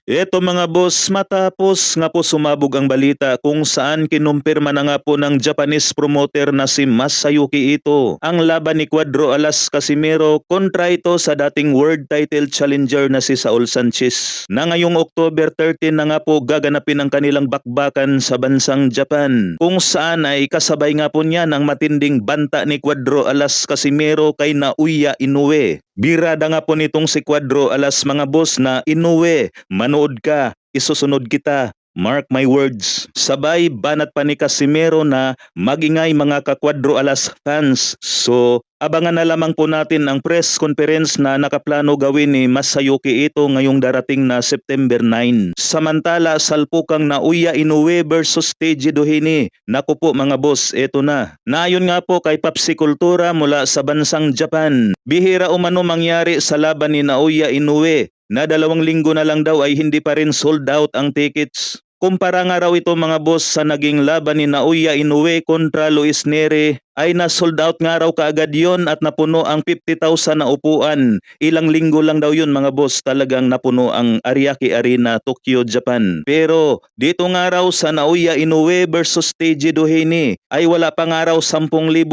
Eto mga boss, matapos nga po sumabog ang balita kung saan kinumpirma na nga po ng Japanese promoter na si Masayuki Ito ang laban ni Cuadro Alas Casimero kontra ito sa dating world title challenger na si Saul Sanchez na ngayong October 13 na nga po gaganapin ang kanilang bakbakan sa bansang Japan, kung saan ay kasabay nga po niya ng matinding banta ni Cuadro Alas Casimero kay Naoya Inoue. Birada nga po nitong si Cuadro Alas mga boss na Inoue, manood ka, isusunod kita. Mark my words. Sabay banat pa ni Casimero na magingay mga ka-Cuadro Alas fans. So, abangan na lamang po natin ang press conference na nakaplano gawin ni Masayuki Ito ngayong darating na September 9. Samantala, salpukang Naoya Inoue versus Teiji Doheny. Naku po mga boss, eto na. Naayon nga po kay Papsi Kultura mula sa bansang Japan. Bihira umano mangyari sa laban ni Naoya Inoue na 2 linggo na lang daw ay hindi pa rin sold out ang tickets. Kumpara nga raw ito mga boss sa naging laban ni Naoya Inoue kontra Luis Neri ay na-sold out nga raw kaagad yon at napuno ang 50,000 na upuan. Ilang linggo lang daw yun mga boss, talagang napuno ang Ariake Arena, Tokyo, Japan. Pero dito nga raw sa Naoya Inoue versus Teiji Doheny ay wala pa nga raw 10,000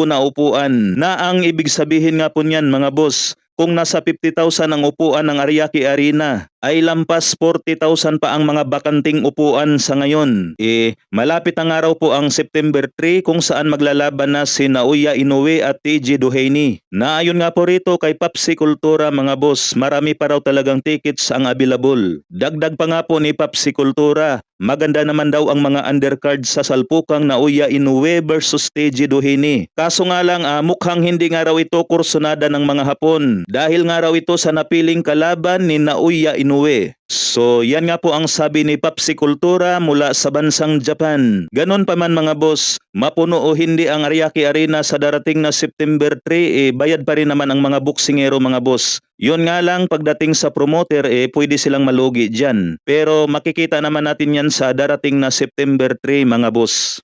na upuan. Na ang ibig sabihin nga po niyan mga boss, kung nasa 50,000 ang upuan ng Ariake Arena, ay lampas 40,000 pa ang mga bakanting upuan sa ngayon. Malapit ang araw po ang September 3 kung saan maglalaban na si Naoya Inoue at Teiji Doheny. Naayon nga po rito kay Papsi Kultura mga boss, marami pa raw talagang tickets ang available. Dagdag pa nga po ni Papsi Kultura, maganda naman daw ang mga undercard sa salpukang Naoya Inoue versus Teiji Doheny. Kaso nga lang mukhang hindi nga raw ito kursunada ng mga Hapon dahil nga raw ito sa napiling kalaban ni Naoya Inoue. So yan nga po ang sabi ni Papsi Kultura mula sa bansang Japan. Ganon pa man mga boss, mapuno o hindi ang Ariake Arena sa darating na September 3, bayad pa rin naman ang mga boksingero mga boss. Yun nga lang pagdating sa promoter pwede silang malugi dyan. Pero makikita naman natin yan sa darating na September 3 mga boss.